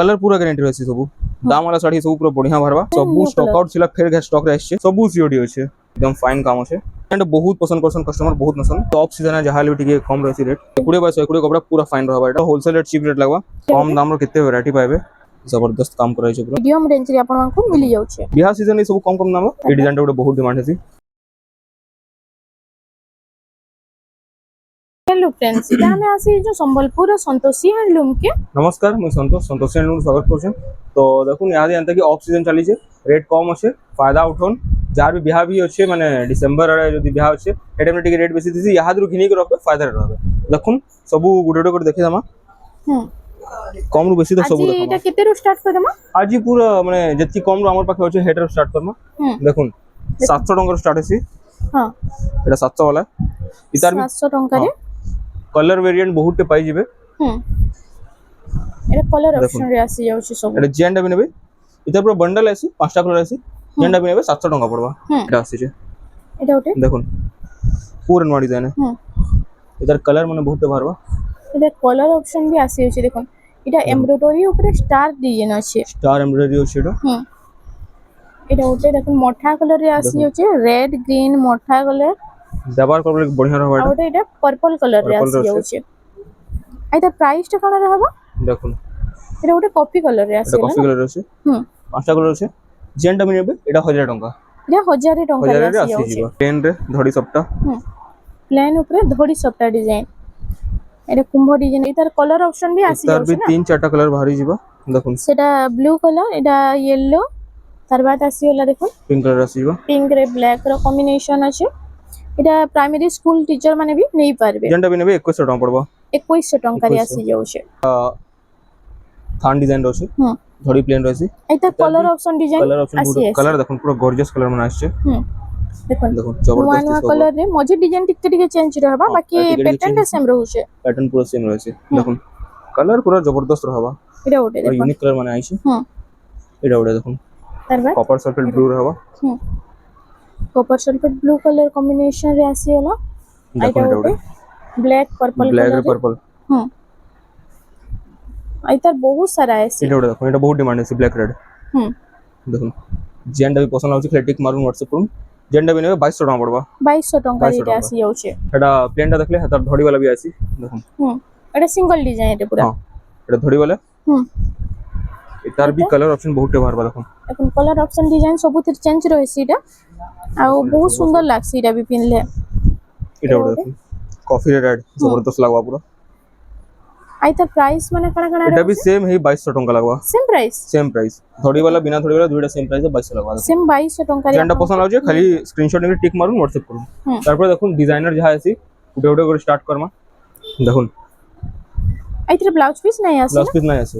Colour पूरा guarantee रहसी सब दाम वाला साड़ी सब पूरा बढ़िया भरवा सब स्टॉक आउट छिला फेर घर स्टॉक रे आछे सब सीओडी होछे एकदम फाइन काम होछे एंड बहुत पसंद करसन कस्टमर बहुत नसन टॉप सीजन है जहां ले टिके कम रहसी रेट 20 बाय 100 कपड़ा पूरा फाइन रहबा एटा होलसेल रेट चीप रेट लागबा कम दाम रो केते वैरायटी पाइबे जबरदस्त काम कराई छै पूरा मीडियम रेंज रे आपन को मिली जाउ छै बिहार सीजन ए सब कम दाम ए डिजाइन टा बहुत डिमांड हेसी हेलो फ्रेंड्स इटा हमें आसी जो संबलपुर संतोषी हैंडलूम के नमस्कार मैं संतोषी हैंडलूम स्वागत करछन तो देखुन याद जानते कि ऑफ सीजन चली छे रेट कम अच्छे फायदा उठोन जार भी बिहा भी अच्छे माने डिसेंबर रे जदी बिहा अच्छे एटा में टिके रेट बेसी दिसी याद रु घिनी के रखबे फायदा रहबे देखुन सब गुडे गुडे देखे दमा कम रु बेसी तो सब देखो एटा केते रु स्टार्ट करमा आज पूरा माने जति कम रु हमर पाखे अच्छे हेटर स्टार्ट करमा देखुन 700 टंका स्टार्ट हेसी हां एटा 700 वाला इतार 700 टंका रे कलर वेरिएंट बहुत टे पाई जिबे एटा कलर ऑप्शन रे आसी जाउ छी सब एटा जेंडा भी नेबे इतार पूरा बंडल आसी पांचटा कलर आसी जेंडा भी नेबे 700 टंका पड़बा एटा आसी छे एटा ओटे देखुन पूरा नवा डिजाइन है इधर कलर माने बहुत भरवा एटा कलर ऑप्शन भी आसी छै देखुन एटा एम्ब्रॉयडरी ऊपर स्टार डिजाइन अछि स्टार एम्ब्रॉयडरी अछि एटा एटा ओटे देखुन मोठा कलर रे आसी छै रेड ग्रीन मोठा कलर देबार कलर बढ़िया रहबा एटा ओटे एटा पर्पल कलर रे आसी जाउ छै एटा प्राइस टा कोन रहबा देखुन एटा ओटे कॉफी कलर रे आसी कॉफी कलर अछि पांचटा कलर अछि जेंडा भी नेबे एटा 1000 टंका एटा 1000 टंका रे आसी जाउ छै प्लेन रे धड़ी सप्ता प्लेन ऊपर धड़ी सप्ता डिजाइन एटा कुंभ डिजाइन इधर कलर ऑप्शन भी आसी जाउ छै इधर भी 3-4टा कलर बाहरी जीवा देखुन सेटा ब्लू कलर एटा येलो तार बाद आसी होला देखुन पिंक कलर आसीबा पिंक रे ब्लैक रो कॉम्बिनेशन अछि एटा प्राइमरी स्कूल टीचर माने भी नहीं पारबे जेंडा भी नेबे 2100 टंका पड़बा 2100 टंका रे आसी जाउ छै थान डिजाइन रहछि धड़ी प्लेन रहछि एटा कलर ऑप्शन डिजाइन आसी कलर देखुन पूरा गॉर्जियस कलर मन आछे देखुन जबरदस्त नवा कलर रे मजे डिजाइन टिके चेंज रहबा बाकी पैटर्न सेम रहउ छै पैटर्न पूरा सेम रहै छै देखुन कलर पूरा जबरदस्त रहबा एटा ओटे देखुन यूनिक कलर माने आइछे एटा ओटे देखुन तरबा कॉपर सल्फेट ब्लू रहबा copper sulphate blue colour combination रे आसी होला एटा ओटे ब्लैक पर्पल पर्पल आइतर बहुत सारा है एटा ओटे देखुन एटा बहुत डिमांड है ब्लैक रेड देखुन जेंडा भी पसंद आउची क्लेटिक मारून WhatsApp करून जेंडा भी नेबे 2200 टका पड़बा 2200 टका रे आसी जाउ छै एटा प्लेनटा देखले हतर धड़ी वाला भी आसी देखुन एटा सिंगल डिजाइन रे पूरा हां एटा धड़ी वाला इतार भी कलर ऑप्शन बहुत भरबा देखुन अपन कलर ऑप्शन डिजाइन सब चेंज रहै सीटा आ बहुत सुंदर लागसी एटा भी पिनले एटा देखुन कॉफी रेड जबरदस्त लागबा पूरा आइतर प्राइस माने कणा एटा भी सेम है 2200 टका लागबा सेम प्राइस धड़ी वाला बिना धड़ी वाला दुइटा सेम प्राइस है 2200 लागबा सेम 2200 टका रे जेंडा पसंद आउजे खाली स्क्रीनशॉट नेके टिक मारून WhatsApp करून तारपर देखुन डिजाइनर जहा आसी उडे उडे करे स्टार्ट करमा देखुन आइतर ब्लाउज पीस नहीं आसी ब्लाउज पीस नहीं आसी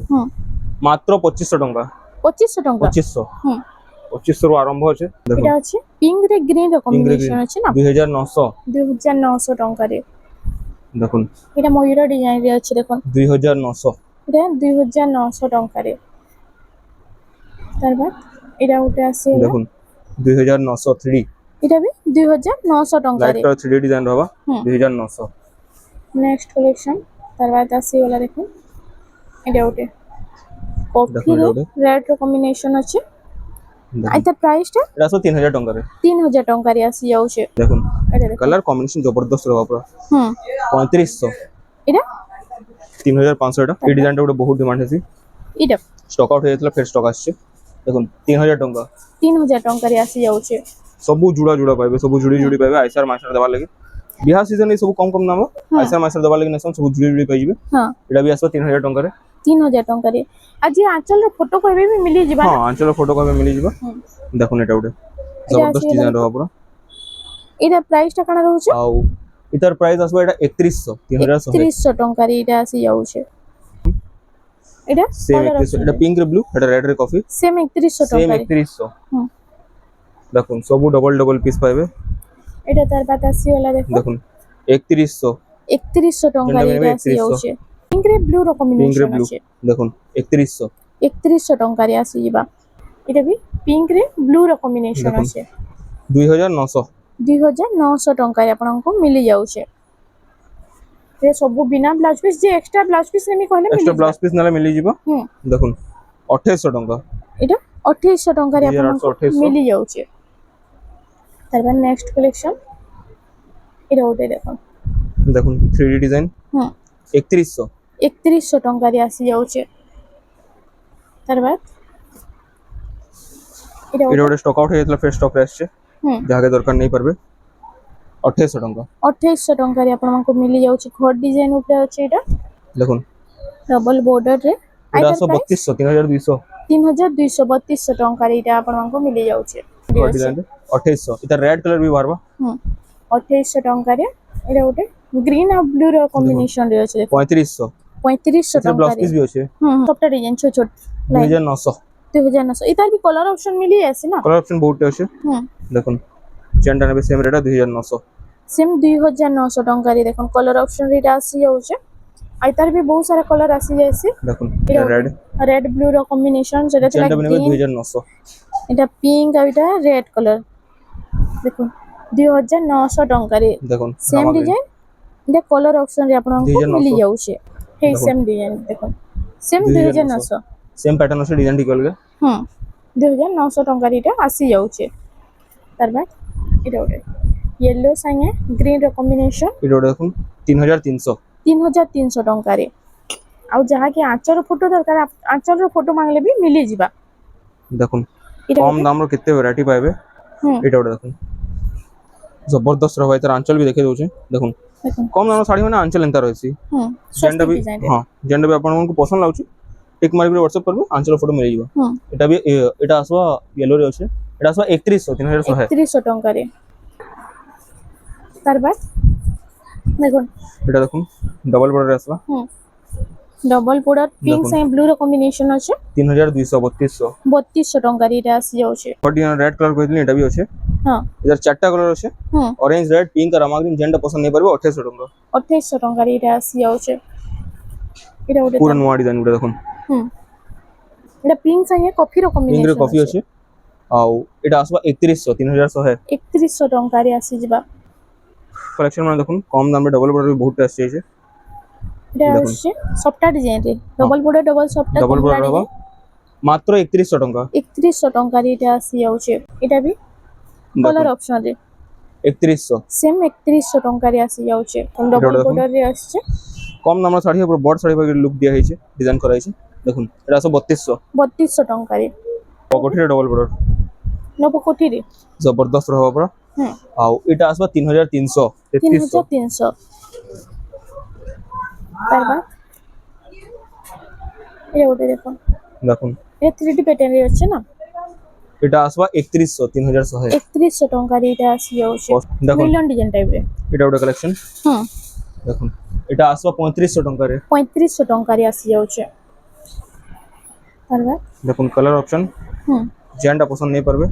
मात्र 2500 टका 2500 टका 2500 रु आरंभ होचे देखुन एटा अछि पिंक रे ग्रीन रो कॉम्बिनेशन अछि ना 2900 टका रे देखुन एटा मयूर डिजाइन रे अछि देखुन 2900 एटा 2900 टका रे तार बाद एटा उटे आसी देखुन 2900 3D एटा भी 2900 टका रे लाइट 3D डिजाइन रहबा 2900 नेक्स्ट कलेक्शन तार बाद आसी वाला देखुन एटा उटे कॉफी रेड रो कॉम्बिनेशन अछि आइता प्राइस टा एटा 3000 टका रे 3000 टका रे आसी जाउ छै देखुन कलर कॉम्बिनेशन जबरदस्त रहबा पूरा 3500 एटा 3500 एटा ए डिजाइन टा बहुत डिमांड हेसी एटा स्टॉक आउट हेतला फिर स्टॉक आछे देखुन 3000 टका 3000 टका रे आसी जाउ छै सब जुड़ा पाइबे सब जुड़ी पाइबे आइसर मास्टर दबा लगे बिहार सीजन ए सब कम नाम आइसर मास्टर दबा लगे नसन सब जुड़ी पाइबे हां एटा भी आसो 3000 टका रे 3000 टका रे আজি आंचल रे फोटो कहबे भी मिली जिबा हां आंचल रे फोटो कहबे मिली जिबा देखुन एटा उडे जबरदस्त डिजाइन रहबा पूरा एटा प्राइस टा कना रहउ छै आउ इतर प्राइस आसबा एटा 3100 3100 टका रे एटा आसी जाउ छै एटा सेम 3100 एटा पिंक रे ब्लू एटा रेड रे कॉफी सेम 3100 टका सेम 3100 देखुन सब डबल पीस पाइबे एटा तार बात आसी वाला देखुन 3100 टका रे आसी जाउ छै पिंक रे ब्लू रो कॉम्बिनेशन अछि देखुन 3100 टका रे आसी जिबा एटा भी पिंक रे ब्लू रो कॉम्बिनेशन अछि 2900 टका रे आपन को मिली जाउ छै ये सब बिना ब्लाउज पीस जे एक्स्ट्रा ब्लाउज पीस नेमी कहले एक्स्ट्रा ब्लाउज पीस नले मिली जिबा देखुन 2800 ଟଙ୍କା এটা 2800 ଟଙ୍କାରେ 2800, ଆପଣଙ୍କୁ 2800 ମିଳି ଯାଉଛି। ତାପରେ ନେକ୍ସଟ କଲେକ୍ସନ ଏଇଟା ଗୋଟେ ଦେଖ। দেখুন 3D ডিজাইন 3100 3100 ଟଙ୍କାରେ ଆସି ଯାଉଛି। ତାର ବାଦ ଏଇଟା এটা ଗୋଟେ ଗୋଟେ ଷ୍ଟକ୍ ଆଉଟ୍ ହେଇଯାଇଥିଲା ଫେର୍ ଷ୍ଟକ୍ ରେ ଆସିছে ଯାହାକେ ଦରକାର ନେଇ ପାরবে 2800 ଟଙ୍କା 2800 ଟଙ୍କାରେ ଆପଣଙ୍କୁ ମିଳି ଯାଉଛି। ଘର ଡିଜାଇନ ଉପରେ ଅଛି ଏଇଟା দেখুন ଡବଲ ବୋର୍ଡର ରେ। এটা আসবে 3200 3200 3232 ଟଙ୍କାରେ ଏଇଟା ଆପଣଙ୍କୁ ମିଳି ଯାଉଛି। ঘর ডিজাইন 2800 এটা রেড কালার ବି ବାହାରବା 2800 ଟଙ୍କାରେ ଏଇଟା ଗୋଟେ ଗ୍ରୀନ ଆଉ ବ୍ଲୁ ର କମ୍ବିନେସନ ରେ ଅଛି। ଦେଖ 3500 3500 ଏଥିରେ ବ୍ଲାଉଜ ଟଙ୍କାରେ ପିସ୍ ବି ଅଛି ସବଟା ଡିଜାଇନ ଛୋଟ ଛୋଟ 2900 2900 ଏଇଟାର ବି କଲର ଅପସନ ମିଳି ଆସି ନା। কলার অপশন বহুতটা আছে দেখুন চেনটা নেবে সেম রেট 2900 সেম 2900 ଟଙ୍କାରେ ଦେଖୁন କଲର ଅପସନ ରେ ଏଇଟା ଆସି ଯାଉଛି। ଆଉ ତାର ବି ବହୁତ ସାରା କଲର ଆସି যাইছে। দেখুন এটা রেড ରେଡ୍ ବ୍ଲୁ ର କମ୍ବିନେସନ ସେଟା ଥିଲା চেনটা নেবে ଗ୍ରୀନ 2900 এটা পিঙ্ক আর এটা রেড কলর। দেখুন 2900 টঙ্কারে দেখুন সেম ডিজাইন এটা কলর অপশন রে আপনাଙ୍କୁ 2900 মিলি যাଉଛି। हे দেখুন। সেম ডিজাইন দেখুন সেম 2900 সেম প্যাটার্ন আছে ডিজাইন ঠিক অলগা 2900 ଟଙ୍କାରେ ଏଇଟା ଆସି ଯାଉଛି। ତାର ବାଦ ଏଇଟା ଗୋଟେ ୟେଲୋ ସାଙ୍ଗେ ଗ୍ରୀନ ର କମ୍ବିନେସନ এটা ওটা দেখুন 3300 3300 ଟଙ୍କାରେ। ଆଉ ଯାହାକି ଆଞ୍ଚର ଫଟୋ ଦରକାର ଆଞ୍ଚର ଫଟୋ ମାଗଲେ ବି ମିଳି ଯିବା। দেখুন এটা কম ওটা? দামর কেতে ভ্যারাইটি পাইবে এটা ওটা দেখুন জবরদস্ত রহবা এটার আঁচল भी দেখে দউছে দেখুন দেখুন কম দামর শাড়ি মানে আঁচল এন্তা রয়েছে যেটা भी ডিজাইন হ্যাঁ যেটা भी ଆପଣଙ୍କୁ পছন্দ লাগুଛି টিক মারি করে WhatsApp করবে আঁচল ফটো মিলে যাব এটা भी এটা আসবা ইয়েলো রে আছে এটা আসবা 3100 3100 3100 ଟଙ୍କାରେ। তার বাদ দেখুন এটা দেখুন ডবল বর্ডার আসবা ডবল বর্ডর পিঙ্ক দেখুন। সাইড ব্লু র কম্বিনেশন আছে 3200 3200 3200 ଟଙ୍କାରେ ଏଇଟା ଆସି ଯାଉଛି। বডি রেড কালার কইদিন এটা भी আছে ହଁ এটার চারটা কালার আছে অরেঞ্জ রেড পিঙ্ক আর আমাকে যেটা পছন্দ নেই পারবে 2800 টাকা 2800 ଟଙ୍କାରେ ଏଇଟା ଆସି ଯାଉଛି। ଏଇଟା ଗୋଟେ পুরো নয়া ডিজাইন গুলো দেখুন এটা পিঙ্ক সাইড কফি র পিঙ্ক রে কম্বিনেশন কফি আছে ଆଉ এটা আসবা 3100 3100 3100 ଟଙ୍କାରେ ଆସି ଯିବା। কালেকশন মানে দেখুন কম দামে ডবল বর্ডার বহুত আসছে এটা দেখুন। আসছে সফটা ডিজাইন রে ডবল বর্ডর ডবল সফটা ডবল বর্ডার হবা মাত্র 3100 টাকা 3100 ଟଙ୍କାରେ ଏଇଟା ଆସି ଯାଉଛି। এটা ବି কলর অপশন রে 3100 সেম 3100 ଟଙ୍କାରେ ଆସି ଯାଉଛି। ডবল দেখুন। বর্ডর রে আসছে কম দামের শাড়ি পুরো বড় শাড়ি পাখি লুক দিয়া হয়েছে ডিজাইন করা হয়েছে দেখুন এটা আসবে 3200 3200 ଟଙ୍କାରେ। পকেটের ডবল বর্ডার নবকোটিরে জবরদস্ত রহবা পুরা ଆଉ এটা আসবে 3300 3300 3300। তার বাদ এটা ওটা দেখুন দেখুন এটা 3D প্যাটার্ন রে আছে না এটা আসবে 3100 3100 3100 ଟଙ୍କାରେ ଏଇଟା ଆସି ଯାଉଛି। দেখুন মিলন ডিজাইন টাইপ রে এটা ওটা কালেকশন দেখুন এটা আসবে 3500 টাকারে 3500 ଟଙ୍କାରେ ଆସି ଯାଉଛି। তার বাদ দেখুন কালার অপশন যেটা পছন্দ নেই পারবে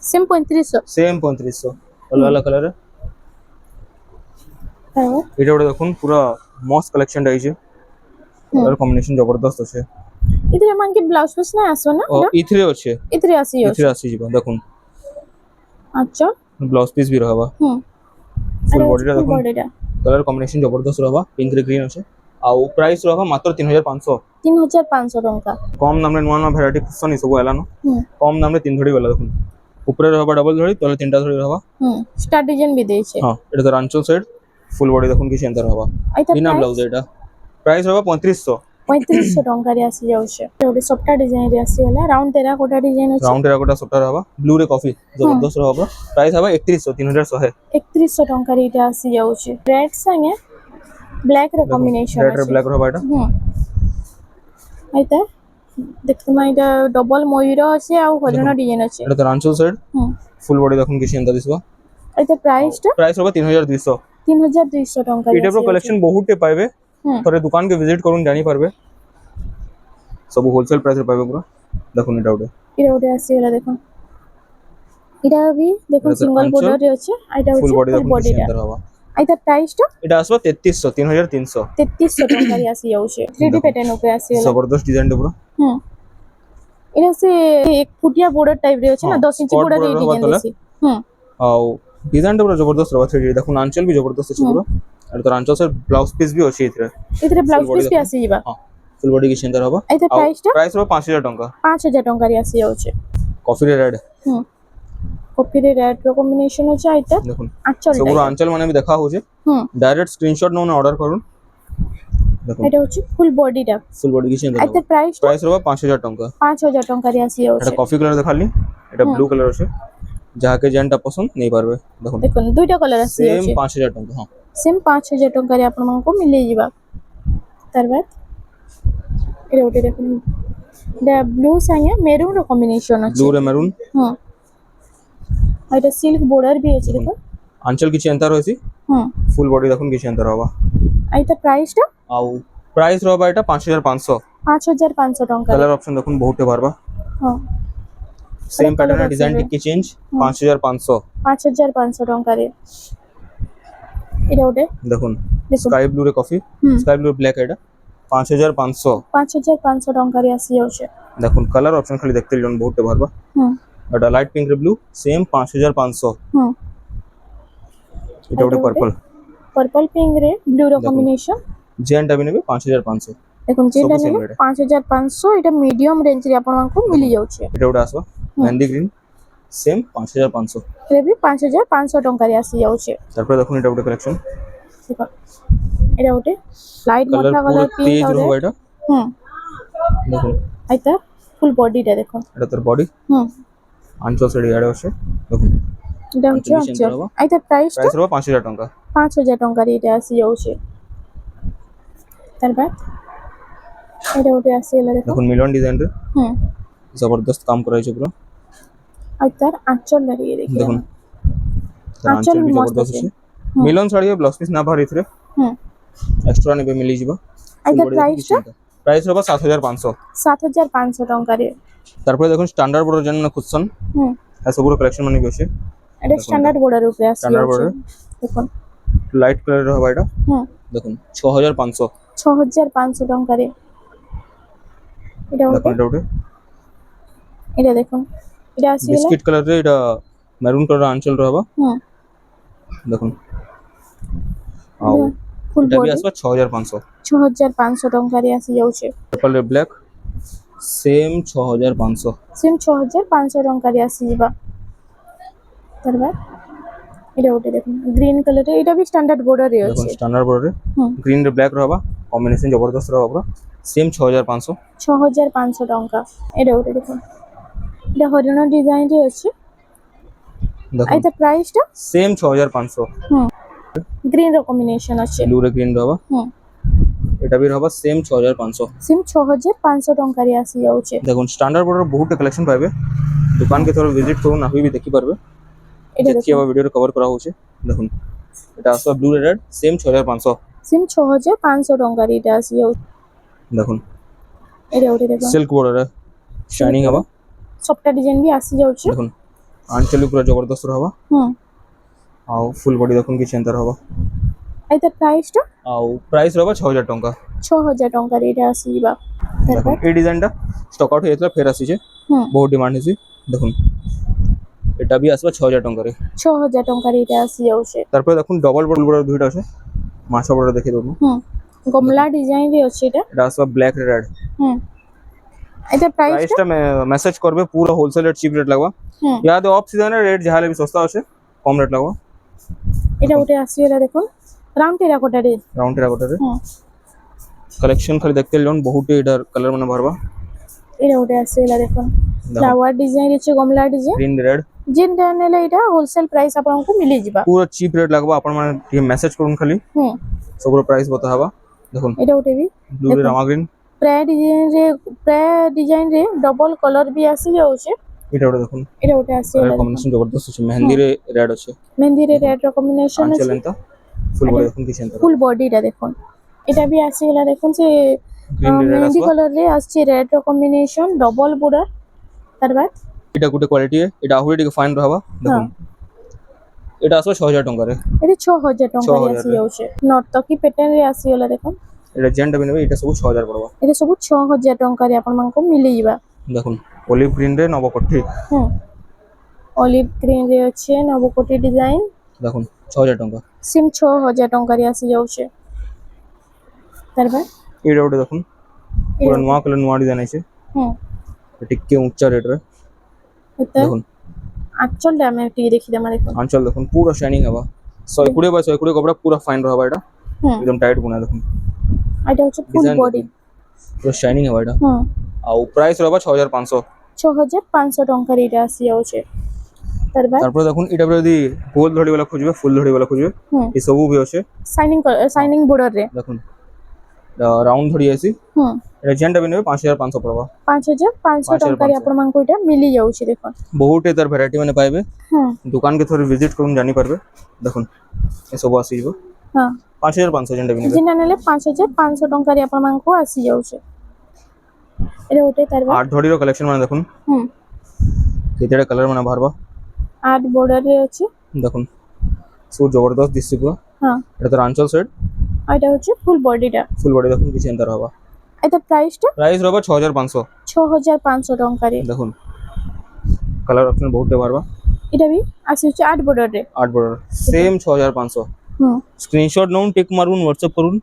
সেম 3500 সেম 3500 अलग अलग कलर है তার বাদ এটা ওটা দেখুন পুরো মস্ত কালেকশন আইছে কালার কম্বিনেশন জবরদস্ত আছে এদের মানকে ব্লাউজ পিস না আসো না ও ইথরে আছে এদের আসি যাଉଛି। ইথরে আসি ଯିବ দেখুন আচ্ছা ব্লাউজ পিস भी रहबा ফুল বডিটা দেখুন বডিটা कलर कॉम्बिनेशन जबरदस्त रहबा पिंक रे ग्रीन আছে ଆଉ ପ୍ରାଇସ୍ रहବା ମାତ୍ର 3500 3500 ଟଙ୍କା। କମ ଦାମରେ ନୂଆ ନୂଆ ଭେରାଇଟି ଫସନି ସବୁ ଆଲାନ କମ ଦାମରେ ତିନ ଧଡ଼ି ଗଲା ଦେଖୁন ଉପରେ रहबा ଡବଲ ଧଡ଼ି ତଳେ ତିନଟା ଧଡ଼ି रहबा স্টার ডিজাইন भी ଦେଇছে। हां এটা তো রাঞ্চল সাইড ফুল বডি দেখুন কি সেন্টার रहबा আইতা বিনা ব্লাউজ এটা প্রাইস रहबा 3500 3500 ଟଙ୍କାରେ ଆସି ଯାଉଛି। ଗୋଟେ ସଫ୍ଟା ଡିଜାଇନ ରେ ଆସି ଗଲା ରାଉଣ୍ଡ ତେରା କୋଟା ଡିଜାଇନ ଅଛି राउंड टेराकोटा सफ्टा रहबा ब्लू रे कॉफी जबरदस्त रहबा प्राइस रहबा 3100 3100 3100 ଟଙ୍କାରେ ଏଇଟା ଆସି ଯାଉଛି। ରେଡ୍ ସାଙ୍ଗେ ବ୍ଲାକ୍ ର କମ୍ବିନେସନ रेड रे ଅଛି। ब्लैक रहबा এটা ଆଇତା ଦେଖୁମା ଏଇଟା ଡବଲ ମୟୂର ଅଛି ଆଉ ହରିଣ ଡିଜାଇନ ଅଛି। এটা তো রাঞ্চল সাইড ফুল বডি দেখুন কি সেন্টার দিসবা আইতা প্রাইস টা प्राइस रहबा 3200 3200 ଟଙ୍କାରେ এই টাইপর কালেকশন বহুত टे পাইবে थोड़े दुकान के विजिट करून जानी पारबे सब होलसेल प्राइस रे पाइबे पूरा দেখুন এটা ওটা এটা ওটা আসি গলা দেখুন এটা भी দেখুন এটা তো সিঙ্গেল আঁচল, বর্ডর রে আছে আইটা ফুল হচ্ছে বডি ফুল দেখুন কি বডিটা সেন্টার হবা আইতা প্রাইস টা এটা আসবা 3300 3300 3300 ଟଙ୍କାରେ আসি যাଉଛି। 3D প্যাটার্ন উপরে আসি গলা जबरदस्त डिजाइन टे पूरा এটা সে এক ফুটিয়া বর্ডর টাইপ রে আছে না 10 ইঞ্চি spot বর্ডর border এই रहबा ডিজাইন तले। দেছি ଆଉ डिजाइन टे पूरा जबरदस्त रहबा 3D দেখুন আঁচল भी जबरदस्त আছে পুরো আর তো আঁচল সে ব্লাউজ পিস भी আছে এথরে এতে ব্লাউজ body পিস भी দেখুন। আসি ଯିବା हां ফুল বডি କିଛି ଏନ୍ତାର ହବ ଏଇଟା ପ୍ରାଇସ୍ ଟା ପ୍ରାଇସ୍ ରହିବ 5000 ଟଙ୍କା 5000 ଟଙ୍କାରେ ଆସି ଯାଉଛି କଫିରେ ରେଡ୍ କଫିରେ ରେଡ୍ ର କମ୍ବିନେସନ ଅଛି ଏଇଟା ଦେଖୁন ଆଞ୍ଚଲ ସବୁର ଆଞ୍ଚଲ ମାନେ ବି ଦେଖା ହଉଛି ଡାଇରେକ୍ଟ ସ୍କ୍ରିନଶଟ ନଉନ ଅର୍ଡର କରୁନ ଦେଖୁন এটা হচ্ছে ফুল বডিটা ফুল বডি କିଛି ଏନ୍ତାର এটার ହବ প্রাইসটা ପ୍ରାଇସ୍ ରହିବ 5000 ଟଙ୍କା 5000 ଟଙ୍କାରେ ଆସି এটা ଯାଉଛି কফি কালার দেখালি এটা ব্লু কালার আছে যাহাকে যেনটা পছন্দ নেই পারবে দেখুন দেখুন দুইটা কলর আସି সেম যাଉଛି 5000 ଟଙ୍କା ହଁ সেম 5000 ଟଙ୍କାରେ ଆପଣମାନଙ୍କୁ ମିଳିଯିବ ତାର ବାଦ ଏଟା ଗୋଟେ ଦେଖୁন এটা ব্লু ସାଙ୍ଗେ ମେରୁନ୍ ର କମ୍ବିନେସନ ଅଛି ବ୍ଲୁ ରେ ମେରୁନ୍ ହଁ ଆଉ এটা সিল্ক বর্ডার ବି ଅଛି দেখুন আঞ্চল କିଛି ଏନ୍ତାର ଅଛି ହଁ ফুল বডি দেখুন କିଛି ଏନ୍ତାର ହବ ଆଉ এটা ପ୍ରାଇସଟା ଆଉ ପ୍ରାଇସ୍ ରହିବ এটা 5500 5500 ଟଙ୍କାରେ कलर ऑप्शन देखुन बहुत बारबा ହଁ same colour pattern option design रे। टिके चेंज 5500 5500 ଟଙ୍କାରେ ଏଟା ଗୋଟେ देखुन देखुन स्काई ब्लू रे कॉफी स्काई ब्लू ब्लैक एटा 5500 5500 ଟଙ୍କାରେ ଆସି ଯାଉଛି देखुन कलर ऑप्शन खाली देखते लियोन बहुत बारबा एटा लाइट पिंक रे ब्लू सेम 5500 एटा ଗୋଟେ पर्पल पर्पल पिंक रे ब्लू ର কম্বিনেশন जेनटा भी नेबे 5500 দেখুন যেটা ସବୁ same নেবে rate। 5500 এটা মিডিয়াম রেঞ্জ রে ଆପଣଙ୍କୁ মিলি যাଉଛି ଏଟା ଗୋଟେ ଆସିବ ମେହେंदी ଗ୍ରୀନ सेम 5500 এটা ବି 5500 ଟଙ୍କାରେ ଆସି ଯାଉଛି ତାପରେ ଦେଖୁନ ଏଟା ଗୋଟେ କଲେକ୍ସନ ଦେଖ এটা ଗୋଟେ লাইট कलर মোটা पूरा কলর পিঙ্ক तेज আর रहबा एटा देखुन এটা ফুল বডিটা দেখুন एटा तोर बॉडी হুম आंचल सेडी आडे আছে দেখুন এটা হচ্ছে আঁচল আচ্ছা হବ। এটা প্রাইসটা प्राइस रहबा 5000 टଙ୍କା 5000 ଟଙ୍କାରେ এটা ଆସି ଯାଉଛି তারপর এটা ଗୋଟେ ଆସିଗଲା ଦେଖ देखुन मिलन डिजाइन रे হুম जबरदस्त काम कराई छै पूरा আর তার আঁচলটা দিয়ে দেখি देखुन आंचल आंचल भी मस्त जबरदस्त আছে। छै मिलन साड़ी ब्लाउज पीस ना भरी थरे হুম एक्स्ट्रा ने भी मिली जिबा এটা প্রাইসটা प्राइस रहबा 7500 7500 ଟଙ୍କାରେ तारपर देखुन स्टैंडर्ड बॉर्डर जन खुदसन হুম आ सबरो कलेक्शन माने भी আছে এটা স্ট্যান্ডার্ড বর্ডার উপরে আসছে Standard border। দেখুন लाइट कलर रहबा एटा হুম देखुन 6500 6500 ଟଙ୍କାରେ এটা देखुन ଗୋଟେ एटा उठे এটা দেখুন এটা আসিগলা बिस्किट कलर रे एटा मैरून कलर आंचल रहबा হুম देखुन आउ ফুল एटा भी বডি आसबा 6500 6500 ଟଙ୍କାରେ ଆସି ଯାଉଛି पर्पल रे ब्लैक सेम 6500 ସେମ୍ 6500 ଟଙ୍କାରେ ଆସିଯିବା ତାরপর এটা ଗୋଟେ দেখুন গ্রিন কালার এটা भी স্ট্যান্ডার্ড বর্ডার রে देखुन আছে स्टैंडर्ड बॉर्डर रे হুম ग्रीन रे ब्लैक रहबा कॉम्बिनेशन जबरदस्त रहबा पूरा सेम 6500 6500 ଟଙ୍କା এটা ଗୋଟେ দেখুন এটা হরিণ ডিজাইন রে আছে देखुन এটা প্রাইসটা सेम 6500 হুম গ্রিন র কম্বিনেশন আছে ब्लू रे ग्रीन रहबा হুম एटा भी रहबा सेम 6500 সিম 6500 ଟଙ୍କାରେ ଆସି ଯାଉଛି देखुन स्टैंडर्ड बॉर्डर बहुत कलेक्शन पाइबे दुकान के थोड़ा विजिट करू ना भी देखि पारबे এটা जेतकी দেখুন अब वीडियो रे कवर करा होचे देखुन एटा आसबा ब्लू रेड सेम 6500 সিম 6500 ଟଙ୍କାରେ এটা ଆସି ଯାଉଛି देखुन এটা ଗୋଟେ দেখুন सिल्क बॉर्डर है शाइनिंग हवा সবটা ডিজাইন भी আসি যাଉଛି देखुन आंचल भी पूरा जबरदस्त रहबा হুম आउ फुल बॉडी देखुन कि सेंटर हवा এটা প্রাইসটা आउ प्राइस रहबा 6000 टंका 6000 ଟଙ୍କାରେ এটা ଆସିଯିବା ତାরপর देखुन ए डिजाइन टा स्टॉक आउट हेतला फेर आसी छे হুম बहुत डिमांड हेसी देखुन एटा भी आसबा 6000 टंका रे 6000 ଟଙ୍କାରେ এটা আসি ଯାଉଛି तारपर देखुन डबल बॉर्डर दुइटा আছে माछा बॉर्डर देखि दउनु হুম গমলা ডিজাইন রে আছে এটা एटा आसबा ब्लैक रेड হুম এটা प्राइस প্রাইসটা टा मैसेज करबे पूरा होलसेल रेट चीप रेट लगवा হুম याद ऑफ सीजन रेट जहाले भी सस्ता আছে कम रेट लगवा এটা ওটা আসিগলা দেখুন রাউন্ড টেরাকোটা রে राउंड टेराकोटा रे হুম कलेक्शन खाली देखते लोन बहुत एटार कलर माने भरबा এটা ওটা আসিগলা দেখুন ফ্লাওয়ার ডিজাইন আছে গমলা ডিজাইন ग्रीन रेड যেটা নেলে এটা হোলসেল প্রাইস ଆପଣଙ୍କୁ ମିଳିଯିବା पूरा चीप रेट लगवा अपन माने ଟିକେ मैसेज करून खाली হুম सबरो प्राइस बतावा देखुन এটা ওটা भी ब्लू रे रामा ग्रीन ପ୍ରାୟ ଡିଜାଇନ ରେ ଡବଲ କଲର ବି ଆସି ଯାଉଛି ଏଟା ଗୋଟେ ଦେଖୁନ এটা ওটা ଆସିଗଲା कलर कॉम्बिनेशन जबरदस्त ଅଛି मेहंदी रे रेड ଅଛି মেহেন্দিরে রেড র কম্বিনেশন आंचल আছে एंता फुल बॉडी देखुन कि सेंटर ফুল বডিটা দেখুন এটা भी আসিগলা দেখুন যে ग्रीन रे रेड মেহেন্দি आसबा কলর রে আসছে রেড র কম্বিনেশন ডবল বর্ডার তারপর एटा गुटे क्वालिटी है एटा आहुरी टिके फाइन रहबा देखुन एटा आसबा 6000 टंका रे এটা 6000 ଟଙ୍କାରେ 6000 ଆସି ଯାଉଛି ନର୍ତକୀ ପ୍ୟାଟର୍ନ ରେ ଆସିଗଲା ଦେଖୁন एटा जेंट भी नेबे एटा सब 6000 पड़बा এটা ସବୁ 6000 ଟଙ୍କାରେ ଆପଣମାନଙ୍କୁ ମିଳିଯିବା देखुन ओलिव ग्रीन रे नवकोठी ହୁଁ ଅଲିଭ ଗ୍ରୀନ ରେ ଅଛି ନବକୋଟି ଡିଜାଇନ देखुन 6000 टंका ସିମ୍ 6000 ଟଙ୍କାରେ ଆସି ଯାଉଛି ତାରପରେ एटा ଗୋଟେ देखुन পুরো নয়া কলর নয়া ডিজাইন আছে হুম টিকে উচ্চা রেট রে এটা দেখুন আঁচলটা আমি ଟିକେ ଦେଖିଦେମା দেখুন আঁচল দেখুন পুরো শাইনিং হবা 120 বাই 120 কপড়া পুরো ফাইন রহবা এটা হুম একদম টাইট বুনা দেখুন এটা হচ্ছে ফুল ডিজাইন বডি পুরো শাইনিং হবা এটা হুম আর প্রাইস রহবা 6500 6500 ଟଙ୍କାରେ ଏଇଟା ଆସି ଯାଉଛି ତାର ବାଦ তারপরে দেখুন এটা যদি গোল ধড়ি वाला খুঁজবে ফুল ধড়ি वाला খুঁজবে হুম এই সবু भी আছে শাইনিং বর্ডর রে দেখুন রাউন্ড ধড়ি আছে হুম এটা জেন্টা ବି ନେବେ 5500 ପଡବା 5500 ଟଙ୍କାରେ ଆପଣମାନଙ୍କୁ ଏଇଟା ମିଳି ଯାଉଛି ଦେଖୁন ବହୁତ ତାର ଭେରାଇଟି ମାନେ ପାଇବେ ହୁଁ দোকান কে থরে ভিজিট করুন জানি পারবে দেখুন ଏ ସବୁ ଆସିଯିବ ହଁ 5500 ଜେନ୍ଟା ବି ନେବେ ଯେଟା ନେଲେ 5500 ଟଙ୍କାରେ ଆପଣମାନଙ୍କୁ ଆସି ଯାଉଛି ଏଟା ଗୋଟେ ତାର ବାଦ ଆଠ ଧଡ଼ିର କଲେକ୍ସନ ମାନେ ଦେଖୁন ହୁଁ କେତେଟା କଲର ମାନେ ବାହାରବା ଆର୍ଟ ବର୍ଡର ରେ ଅଛି দেখুন ସବୁ ଜବରଦସ୍ତ ଦିଶୁଛି ପୁରା ହଁ এটা তো আঞ্চল সেট ଆଉ ଏଟା ହଉଛି ଫୁଲ ବଡିଟା ফুল বডি দেখুন কিছু এন্টার হবা ଏଟା ପ୍ରାଇସଟା প্রাইস রহবা 6500 6500 ଟଙ୍କାରେ দেখুন কালার অপশন বহুতটা বাড়বা ଏଟା ବି ଆସୁଛି ଆର୍ଟ ବର୍ଡର ରେ আট বড় সেম 6500 ହୁଁ স্ক্রিনশট নউন টিক মারুন হোয়াটসঅ্যাপ করুন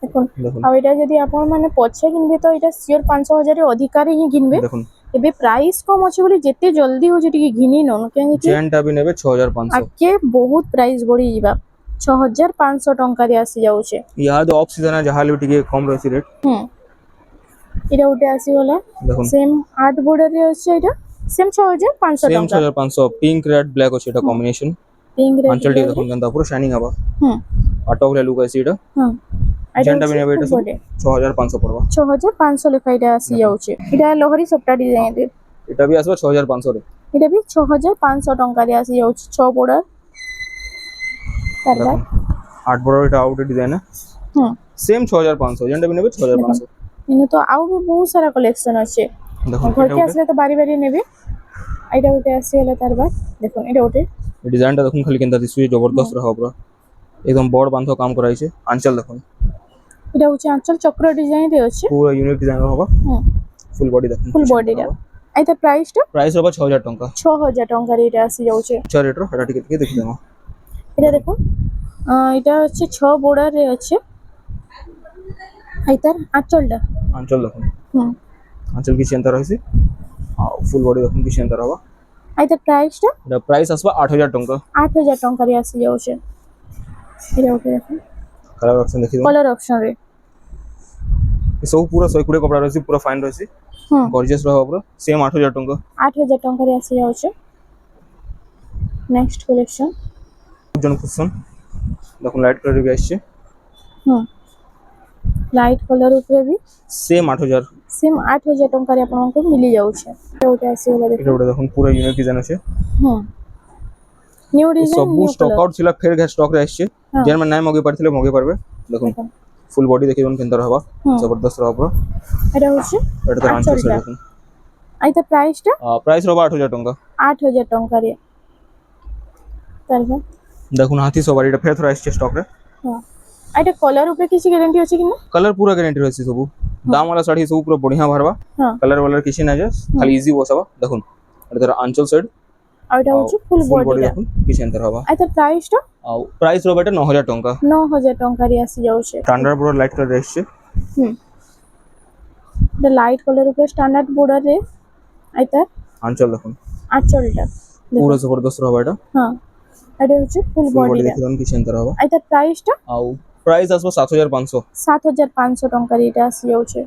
দেখুন দেখুন ଆଉ ଏଟା ଯଦି ଆପଣ ମାନେ ପଛେ କିଣିବେ ତ ଏଟା ସିଓର 5000 ଅଧିକାରେ ହିଁ କିଣିବେ দেখুন ଏବେ ପ୍ରାଇସ୍ କମ ଅଛି ବୋଲି ଯେତେ ଜଲ୍ଦି ହଉଛି ଟିକେ ଘିନି ନଉନ କାହିଁକି জেন্টা ବି ନେବେ 6500 ଆଗେ ବହୁତ ପ୍ରାଇସ୍ ବଢିଯିବା 6500 ଟଙ୍କାରେ ଆସି ଯାଉଛି ইয়াদ অফ সিজন যাহা ବି ଟିକେ କମ ରହିଛି ରେଟ୍ ହୁଁ ଏଟା ଗୋଟେ ଆସିଗଲା দেখুন ସେମ୍ ଆର୍ଟ ବର୍ଡର ରେ ଅଛି ଏଟା ସେମ୍ 6500 সেম ଟଙ୍କା 6500 পিঙ্ক রেড ব্ল্যাক আছে এটা কম্বিনেশন ପିଙ୍କ ରେ আঞ্চল ଟିକେ দেখুন কেনতা পুরো শাইনিং হবা ହୁଁ আটো ভলিয়া লুক আছে এটা ହଁ ଏଟା জেন্টা ବି ହଉଛି ନେବେ এটা full body। 6500 পড়বা 6500 ଲେଖା ଏଟା ଆସି ଯାଉଛି ଏଟା ଲହରୀ ସପ୍ତା ଡିଜାଇନ ରେ এটা ବି আসবে 6500 রে ଏଟା ବି 6500 ଟଙ୍କାରେ ଆସି ଯାଉଛି 6 ବର୍ଡର ତାର দেখুন আট বড় এটা আউট ডিজাইন ହୁଁ সেম 6500 জেন্টা ବି নেবে 6500 ଏନୁ ତ ଆଉ ବି ବହୁତ ସାରା କଲେକ୍ସନ ଅଛି দেখুন ঘরকে আসলে তো বাড়ি বাড়ি নেবে এটা ଗୋଟେ ଆସିଗଲା ତାର ବାଦ দেখুন এটা ଗୋଟେ এই ডিজাইনটা দেখুন খালি কেনতা দিছু জবরদস্ত রহবা পুরা একদম বড় বান্ধ কাম করাইছে আঞ্চল দেখুন এটা হচ্ছে আঁচল চক্র ডিজাইন রে ଅଛି পুরো ইউনিক ডিজাইন হবা ହୁଁ ফুল বডি দেখুন ফুল বডিটা ଏଇଟା ପ୍ରାଇସଟା প্রাইস হবা 6000 টাকা 6000 ଟଙ୍କାରେ ଏଇଟା ଆସି ଯାଉଛି চার রেটর এটা ଟିକେ দেখি দেমা এটা দেখুন এটা হচ্ছে 6 বর্ডর রে আছে এইটার আঁচলটা আঞ্চল দেখুন হুম আঞ্চল কি সেন্টার হইছে ফুল বডি দেখুন কি সেন্টার হবা এইটার প্রাইসটা এটা প্রাইস আসবা 8000 টাকা 8000 ଟଙ୍କାରେ ଆସି ଯାଉଛି এটা ওকে দেখুন কালার অপশন দেখি কলর অপশন রে ଏ ସବୁ ପୁରା 120 କପଡା ରହିଛି ପୁରା ଫାଇନ୍ ରହିଛି হুম ଗର୍ଜିୟସ୍ ରହିବ ପୁରା ସେମ୍ 8000 ଟଙ୍କା 8000 ଟଙ୍କାରେ ଆସି ଯାଉଛି ନେକ୍ସଟ କଲେକ୍ସନ জন কুশন দেখুন লাইট কালার ବି আসছে হুম লাইট কলর উপরে ବି সেম 8000 সেম 8000 ଟଙ୍କାରେ ଆପଣଙ୍କୁ ମିଳି ଯାଉଛି এটা ଗୋଟେ ଆସିଗଲା এটা ଦେଖুন ଗୋଟେ দেখুন পুরো ইউনিক ডিজাইন আছে হুম নিউ ডিজাইন ସବୁ নিউ স্টক কলর আউট ছিল ফের ঘে স্টক রে আসছে হ্যাঁ। যেন মানে নাই মগে পারছিলে মগে পারবে দেখুন দেখুন ফুল বডি দেখিবেন কেনতা रहবা হুম। জবরদস্ত रहবা পুরা এটা হচ্ছে এটা তো আঞ্চল আঁচলটা। দেখুন এইটা প্রাইসটা প্রাইস रहবা 8000 টাকা 8000 ଟଙ୍କାରେ তারপর দেখুন হাতি সবারি এটা ফের থরা আসছে স্টক রে হ্যাঁ এইটা কলর উপরে কিছু গ্যারান্টি আছে কি না कलर पूरा गारंटी रहছে सब दाम वाला साड़ी सब पूरा बढ़िया भरवा হ্যাঁ कलर वाला किसी ना जाए खाली इजी बसवा দেখুন এটা তো আঞ্চল সাইড আর এটা হচ্ছে ফুল ফুল বডি বডিটা দেখুন কিছু এন্টার হবা এইটা প্রাইসটা ଆଉ ପ୍ରାଇସ୍ ରହିବ ଏଟା 9000 ଟଙ୍କା 9000 ଟଙ୍କାରେ ଆସି ଯାଉଛି ଷ୍ଟାଣ୍ଡାର୍ଡ ବୋର୍ଡ ଲାଇଟ୍ କଲର ଆସିছে হুম এটা লাইট কলর উপরে স্ট্যান্ডার্ড বর্ডর রে এইটা আঞ্চল দেখুন আঁচলটা পুরো জবরদস্ত ରହିବ এটা হ্যাঁ এটা হচ্ছে ফুল ফুল বডি বডিটা দেখি কিছু এন্টার হবা এইটা প্রাইসটা ଆଉ ପ୍ରାଇସ୍ ଆସିବ 7500 7500 ଟଙ୍କାରେ এটা আসি যাଉଛି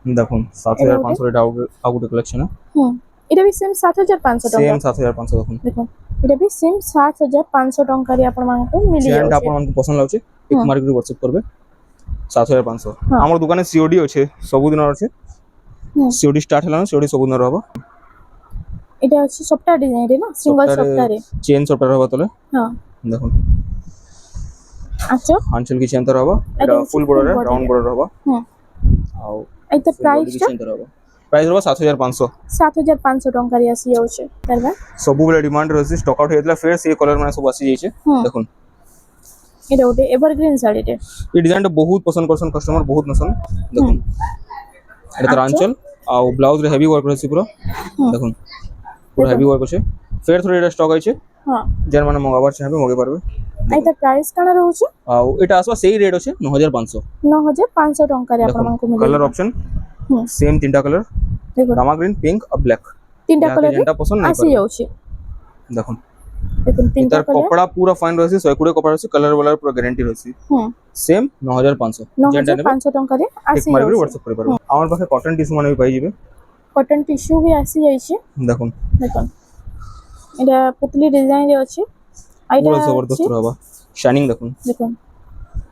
দেখুন 7500 এটা ଆଉ ଗୋଟେ କଲେକ୍ସନ হুম এটা ବି ସେମ୍ 7500 ଟଙ୍କା ସେମ୍ 7500 দেখুন দেখুন এটা ବି ସେମ୍ 7500 ଟଙ୍କାରେ ଆପଣମାନଙ୍କୁ ମିଳି ଚ୍ୟାନେଲଟା ଯାଉଛି ଆପଣମାନଙ୍କୁ ପସନ୍ଦ ଲାଗୁଛି ଟିକ୍ ହୁଁ। ମାର୍କ WhatsApp করবে 7500 ହଁ। ଆମର ଦୋକାନରେ COD ଅଛି ସବୁ ଦିନ ଅଛି ହୁଁ। COD ଷ୍ଟାର୍ଟ ହେଲା COD ସବୁ ଦିନ ରହିବ এটা হচ্ছে সফটওয়্যার ডিজাইন রে না সিঙ্গেল সফটওয়্যারে চেন সফটওয়্যার হবা তলে হ্যাঁ দেখুন আচ্ছা আঞ্চল কিছু এন্টার হবা এটা এটা হচ্ছে ফুল full বর্ডর body রাউন্ড রে। বর্ডর হবা হুম ଆଉ এইটা full body প্রাইসটা କିଛି ଏଣ୍ଟର ହବ ପ୍ରାଇସ୍ ରହିବ 7500 7500 ଟଙ୍କାରେ ଆସି ଯାଉଛି ତାରବା ସବୁବେଳେ ଡିମାଣ୍ଡ ରହିଛି ଷ୍ଟକ୍ ଆଉଟ୍ ହେଇଥିଲା ଫେର୍ ସେ କଲର ମାନେ ସବୁ ଆସି ଯାଇଛି ହୁଁ ଦେଖୁন এটা ଗୋଟେ এভারগ্রিন শাড়িতে এই ডিজাইনটা বহুত পছন্দ করছেন কাস্টমার বহুত পছন্দ দেখুন এটা তার আচ্ছা। আঁচল আর ব্লাউজ রে হেভি ওয়ার্ক রয়েছে পুরো হুম। দেখুন পুরো হেভি ওয়ার্ক আছে ফের থোড়া এটা স্টক আছে হ্যাঁ যার মানে মগাবার চাইবে মগে পারবে ଏଇଟା ପ୍ରାଇସ୍ କାଣା ରହୁଛି ଆଉ ଏଟା ଆସବା ସେଇ ରେଟ୍ ଅଛି 9500 9500 ଟଙ୍କାରେ ଆପଣଙ୍କୁ କଲର ମିଳିବ ऑप्शन ହୁଁ सेम तीनटा कलर ଦେଖନ୍ତୁ रामा ग्रीन पिंक और ब्लैक ତିନିଟା ଯାହାକେ କଲର ଯେନ୍ଟା ପସନ୍ଦ ନାଇଁ ଆସି କରିବ ଯାଉଛି ଦେଖୁन ଦେଖନ୍ତୁ ତିନିଟା इतार କଲର कपड़ा पूरा फाइन रहसी 120 कपड़ा रहसी कलर वाला पूरा गारंटी रहसी ହୁଁ सेम 9500 जेंटा नेबे 9500 ଟଙ୍କାରେ टिक ଆସି मार के ଯାଉଛି व्हाट्सएप कर परबो हमर पाखे कॉटन टिश्यू माने भी पाई जिवे କଟନ ଟିସ୍ୟୁ ବି ଆସି ଯାଇଛି देखुन ଦେଖନ୍ତୁ ଏଇଟା ପୁତଲି ଡିଜାଇନ ରେ ଅଛି ଏଇଟା पूरा ଅଛି जबरदस्त रहबा शाइनिंग देखुन ଦେଖନ୍ତୁ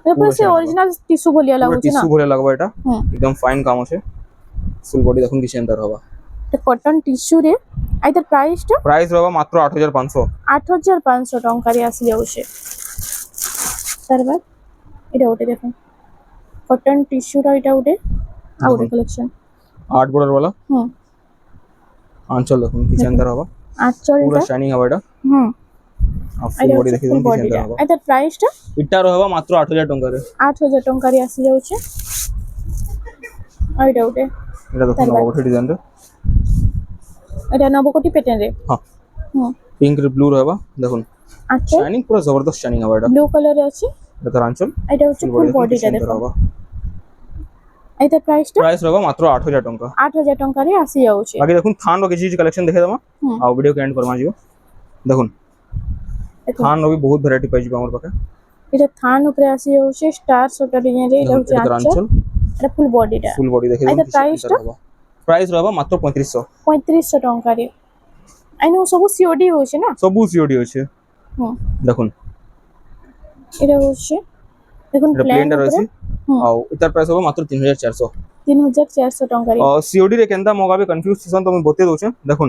এটা পুরো সে shining অরিজিনাল টিস্যু বলিয়া पूरा লাগুଛି না टिश्यू भले लगबा एटा হুম एकदम फाइन काम আছে फुल बॉडी देखुन किछ अंदर रहबा এটা কটন টিস্যু রে এটার প্রাইসটা प्राइस रहबा मात्र 8500 8500 ଟଙ୍କାରେ ଆସି ଯାଉଛି ତାରବାଦ এটা ଗୋଟେ ଦେଖନ୍ତୁ কটন টিস্যু ର এটা ଗୋଟେ ଆଉ ଗୋଟେ କଲେକ୍ସନ 8 बॉर्डर वाला হুম आंचल देखुन किछ अंदर रहबा আঁচলটা पूरा शाइनिंग हवा एटा হুম और फुल এটা बॉडी হচ্ছে देखि ফুল किछ अंदर বডিটা रहबा এটার প্রাইসটা इटा रहबा मात्र 8000 टंका रे 8000 ଟଙ୍କାରେ ଆସି ଯାଉଛି ଆଉ এটা ଗୋଟେ एटा देखुन धन्यवाद। गोटे डिजाइन रे এটা নবকোটি প্যাটার্ন রে हां হুম पिंक रे ब्लू रहबा देखुन আঁচল शाइनिंग पूरा जबरदस्त शाइनिंग हवा एटा ব্লু কালারে আছে एटा आंचल এটা হচ্ছে फुल ফুল बॉडी বডিটা देखुन দেখুন रहबा এটার প্রাইসটা प्राइस रहबा मात्र 8000 टंका 8000 ଟଙ୍କାରେ ଆସି ଯାଉଛି बाकी देखुन थान रो किछ कलेक्शन देखे दमा হুম आ वीडियो के एंड करमा जियो देखुन দেখুন थान रो भी बहुत वैरायटी पाई जिबा हमर पाखे এটা থান উপরে আসি যাচ্ছে স্টার সটা ডিজাইন রে এটা হচ্ছে एटा আঁচল आंचल এটা ফুল বডিটা फुल बॉडी देखे एटा price टा? प्राइस रहबा मात्र 3500 3500 ଟଙ୍କାରେ ଆଇନୁ ସବୁ সিওডি হচ্ছে না सबु सीओडी আছে হুম দেখুন এটা হচ্ছে দেখুন এটা প্ল্যান প্লেনটা উপরে রয়েছে হুম ଆଉ इतार प्राइस होबा मात्र 3400 3400 ଟଙ୍କାରେ सीओडी रे केनता मगाबे कंफ्यूज थिसन तो मैं बते दोछे देखुन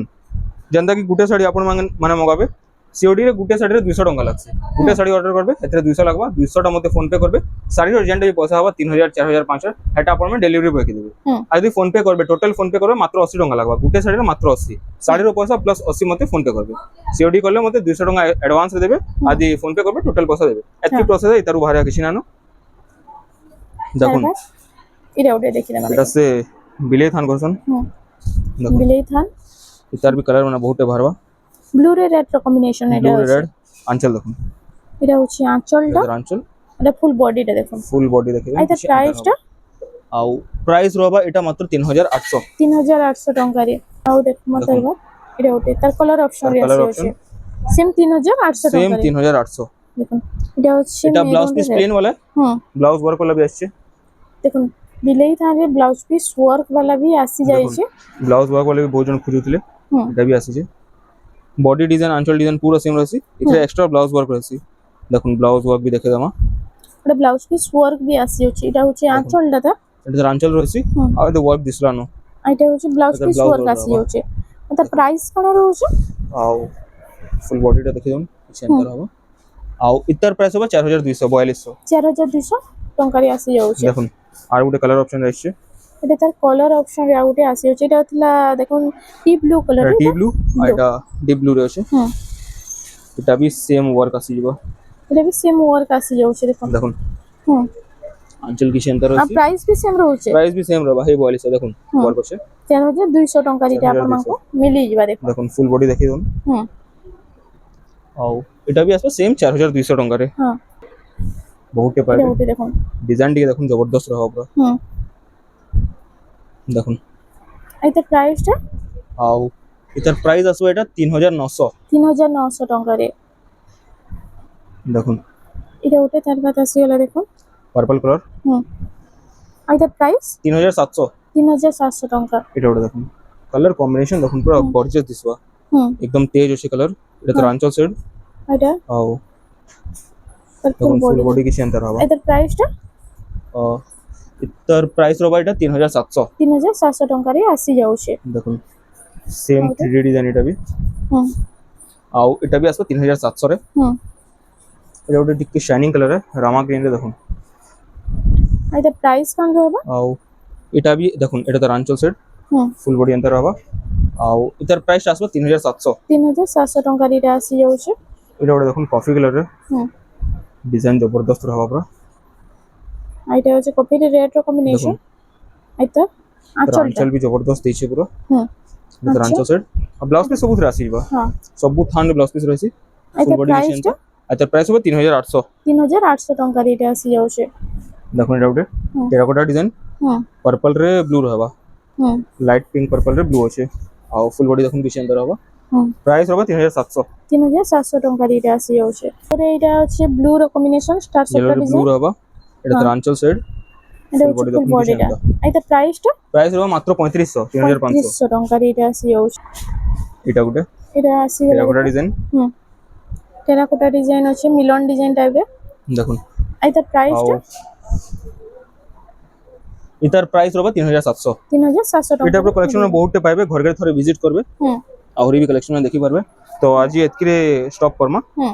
जेंता कि गुटे साड़ी आपण माने मगाबे सीओडी रे गुटे साड़ी रे 200 टंका लागसे गुटे साड़ी ऑर्डर करबे एतरे 200 लागबा 200 टा मते फोन पे करबे साड़ी रो जेंटा भी पैसा होबा 3000 4000 5000 एटा आपण में डिलीवरी बॉय के देबे হুম आ यदि फोन पे करबे टोटल फोन पे करबे मात्र 80 टंका लागबा गुटे साड़ी रे मात्र 80 साड़ी रो पैसा प्लस 80 मते फोन पे करबे सीओडी करले मते 200 टंका एडवांस रे देबे आदि फोन पे करबे टोटल पैसा देबे एतकी प्रोसेस है इतारु बाहर किछि नानो দেখুন এটা ওটা দেখি না এটা সে বিলে থান করছন হুম দেখুন বিলেই থান ইতার भी कलर মানে বহুতে ভারবা ব্লু রে রেড র কম্বিনেশন এটা ব্লু আছে রেড আঁচল দেখুন এটা হচ্ছে আঁচলটা এটা আঁচল এটা ফুল বডিটা দেখুন ফুল বডি দেখে এটা প্রাইসটা ଆଉ ପ୍ରାଇସ୍ ରହିବା ଏଟା ମାତ୍ର 3800 3800 ଟଙ୍କାରେ ଆଉ ଦେଖ ମତେ ଏବା এটা ওটা তার কালার অপশন রে colour আছে সেম 3800 सेम ଟଙ୍କାରେ 3800 দেখুন এটা হচ্ছে এটা ব্লাউজ মেরুন পিস রে প্লেন वाला হুম ব্লাউজ ওয়ার্ক वाला भी আসছে দেখুন বিলেই থানে ব্লাউজ পিস ওয়ার্ক वाला भी আসি যাইছে ব্লাউজ ওয়ার্ক वाला भी बहुत जन খুঁজুଥିଲେ হুম এটা भी আসিছে বডি ডিজাইন আঁচল ডিজাইন পুরো সেম রহিছি এতে এক্সট্রা ব্লাউজ ওয়ার্ক রহিছি দেখুন ব্লাউজ ওয়ার্ক भी দেখে দমা এটা ব্লাউজ পিস ওয়ার্ক भी আসি যাচ্ছে এটা হচ্ছে আঁচলটা তা এটা আঁচল রহিছি হুম আর এটা ওয়ার্ক দিছলানো এটা হচ্ছে ব্লাউজ এটা পিস blouse ওয়ার্ক work আসি হবা। যাচ্ছে তার প্রাইস কোন রହୁଛି ଆଉ ফুল বডিটা দেখি দম କିଛି अंतर ହବ ଆଉ इतर प्राइस होबा 4200 4200 4200 ଟଙ୍କାରେ আসি যাচ্ছে দেখুন আর ଗୋଟେ কলর অপশন আসছে এটা তার কলর অপশন রে আউটে আসি যাচ্ছে এটা হলা দেখুন টি ব্লু কলর এটা ডিপ ব্লু আর এটা ডিপ ব্লু রে আছে হুম এটা भी सेम वर्क আসি ଯିବ এটা भी সেম ওয়ার্ক আসি যাচ্ছে দেখুন দেখুন হুম আঁচল କିଛି अंतर আর ଅଛି প্রাইস भी সেম রହୁଛି प्राइस भी सेम रहबा हे 4200 দেখুন হুম। वर्क আছে 4200 ଟଙ୍କାରେ এটা ଆପଣ ମାନଙ୍କୁ ମିଳି ଯିବା ଦେଖ দেখুন ফুল বডি দেখি দম হুম ଆଉ এটা भी আসবে सेम 4200 ଟଙ୍କାରେ হ্যাঁ বহুতে এটা পাইবে ওটা দেখুন ডিজাইন টিকে দেখুন জবরদস্ত रहबा পুরো হুম দেখুন এটা প্রাইসটা ଆଉ इतर प्राइस আসবে এটা 3900 3900 ଟଙ୍କାରେ দেখুন এটা ওটা তার বাদ আসি গলা দেখুন पर्पल कलर হুম আর এটা প্রাইস 3700 3700 ଟଙ୍କା এটা ওটা দেখুন कलर कॉम्बिनेशन দেখুন পুরো গর্জিয়াস দিছবা হুম एकदम तेज আছে कलर এটা তো রাঞ্চল সেড এটা ଆଉ তার ফুল দেখুন ফুল বডি বডি କିଛି अंतर रहबा এটা প্রাইসটা इतर प्राइस रहबा এটা 3700 3700 ଟଙ୍କାରେ আসি যাচ্ছে দেখুন सेम 3D डिजाइन এটা भी হুম ଆଉ এটা भी আসবে 3700 रे হুম এটা ওটা টিকে শাইনিং कलर है रामा ग्रीन रे দেখুন এটা প্রাইস কোন रहबा ଆଉ এটা भी দেখুন এটা তো রাঞ্চল সেড হুম ফুল বডি अंतर रहबा ଆଉ इतर प्राइस আসবে 3700 3700 ଟଙ୍କାରେ এটা আসি যাচ্ছে এটা ওটা দেখুন কফি कलर रे হুম डिजाइन जबरदस्त रहबा পুরো আর এটা হচ্ছে কফি রেড র কম্বিনেশন এটা আঁচলটা রাঞ্চল भी जबरदस्त দিছে পুরো হুম এটা রাঞ্চল সেড আর ব্লাউজ পিস সবুথ রাসি ଯିବା হ্যাঁ ସବୁ থান ব্লাউজ পিস রয়েছে এটা ফুল বডি প্রাইসটা আচ্ছা প্রাইস হবে 3800। 3800 ଟଙ୍କାରେ ଏଇଟା ଆସିଯାଉଛି। দেখুন এটা গোটে ହୁଁ টেরাকোটা ডিজাইন ହୁଁ पर्पल रे ब्लू रहबा ହୁଁ लाइट पिंक पर्पल रे ब्लू আছে ଆଉ ফুল বডি দেখুন কিছু এন্টার হবা ହୁଁ প্রাইস হবে 3700। 3700 ଟଙ୍କାରେ ଏଇଟା ଆସିଯାଉଛି। ପରେ ଏଇଟା ଅଛି ବ୍ଲୁ ର କମ୍ବିନେସନ ଷ୍ଟାର येलो ସଫ୍ଟ रे ब्लू ଡିଜାଇନ। रहबा এটা ହଁ তো আঁচল সাইড এটা ফুল হচ্ছে বডি ফুল দেখুন কিছু বডিটা। এন্টার ଏଇଟା ପ୍ରାଇସ୍ ଟା প্রাইস रहबा মাত্র 3500 3500। 3500 ଟଙ୍କାରେ ଏଇଟା ଆସିଯାଉଛି। এটা গোটে ଏଇଟା ଆସିଗଲା টেরাকোটা ଦେଖ। ডিজাইন ହୁଁ ଟେରାକୋଟା ଡିଜାଇନ ଅଛି ମିଲନ ଡିଜାଇନ ଟାଇପ ରେ। দেখুন ଏଇଟା ପ୍ରାଇସ୍ ଆଉ ଟା ইতার প্রাইস रहबा 3700। 3700 এটা ଟଙ୍କା। পুরো কলেকশন বহুতটা পাইবে ঘরে থরে ভিজিট করবে ହୁଁ আହୁରି ବି কলেকশন দেখি পারবে তো আজ এতকিরে স্টক করমা ହୁଁ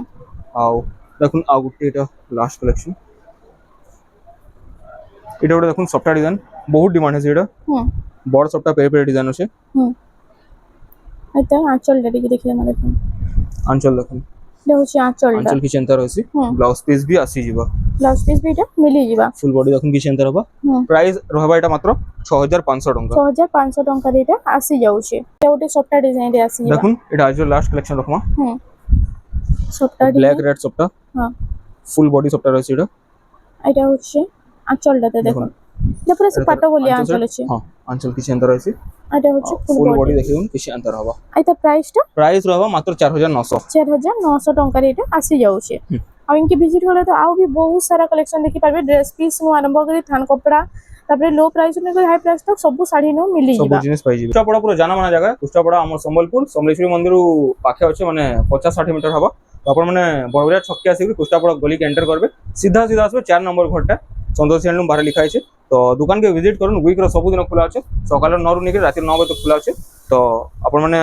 আও দেখুন আউ গুটি এটা লাস্ট কালেকশন এটা গোটে দেখুন সফটওয়্যার ডিজাইন বহুত ডিমান্ড আছে এটা ହୁଁ বড় সফটওয়্যার পেরে পেরে ডিজাইন আছে ହୁଁ ଏଇଟା ଆଞ୍ଚଲଟା ଟିକେ ଦେଖିଦେମା ଦେଖୁন। আঁচল দেখুন এটা হচ্ছে আঁচলটা। আঁচল কি চেন্তার আছে হুম। ব্লাউজ পিস भी আসি ଯିବା ব্লাউজ পিস ବି এটা ମିଳିଯିବା। ফুল বডি দেখুন কি চেন্তার হবা ହୁଁ প্রাইস রহবা এটা মাত্র 6500 টাকা। 6500 ଟଙ୍କାରେ ଏଇଟା ଆସିଯାଉଛି। এটা ଗୋଟେ ସଫ୍ଟୱେୟାର ଡିଜାଇନ ରେ ଆସିଯିବା। দেখুন এটা আজ লাস্ট কালেকশন রকমা ହୁଁ software black design. Red software ହଁ ফুল বডি সফটওয়্যার আছে এটা এটা হচ্ছে আঁচলটাতে দেখুন। এটা পুরো সে পাଟ বলিয়া আঁচল আছে। হ্যাঁ আঁচল কি চেন্তার আছে এটা হচ্ছে ফুল ফুল বডি বডি। দেখুন কি চেন্তার হবা এটা প্রাইস টা প্রাইস রহবা মাত্র 4900। 4900 ଟଙ୍କାରେ ଏଇଟା ଆସିଯାଉଛି। ଆଉ ଇନକି ଭିଜିଟ କଲେ ତ ଆଉ ବି ବହୁତ ସାରା କଲେକ୍ସନ ଦେଖିପାରିବେ ଡ୍ରେସ ପିସ୍ ନୁ ଆରମ୍ଭ କରି ଥାନ କପଡା ତାପରେ लो प्राइस नु हाई प्राइस तक सब साड़ी नु मिली सब ଯିବା। जिनिस पाई कुष्टापड़ा पूरा जाना माना जगह कुष्टापड़ा आम संबलपुर समलेश्वरी मंदिर पाखे अच्छे माने 50-60 मीटर हवा तो अपन मैंने बड़बड़िया छक्के आसिक कुष्टापड़ा गली के एंटर करबे सीधा सीधा आसबे 4 नंबर घरटा संतोषी हैंडलूम बाहर लिखा है तो दुकान के विजिट करूँ वीक रो सब दिन खुला अच्छे सकाल 9 रु रात 9 बजे तक खुला अच्छे तो अपन मैंने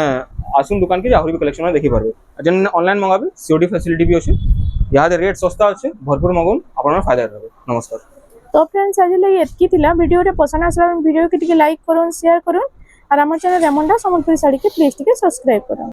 आसुन दुकान के आहरी भी कलेक्शन देखी पारबे जेन ऑनलाइन मंगाबे सीओडी फैसिलिटी भी अच्छे यहाँ रेट सस्ता अच्छे भरपूर मगाउन अपन फायदा रहे। नमस्कार। तो फ्रेंड्स आज लगे एतकी थिला वीडियो रे पसंद आसला वीडियो के टिके लाइक करूँ शेयर करूँ और हमर चैनल रेमंडा संबलपुरी साड़ी के प्लीज टिके सब्सक्राइब करूँ।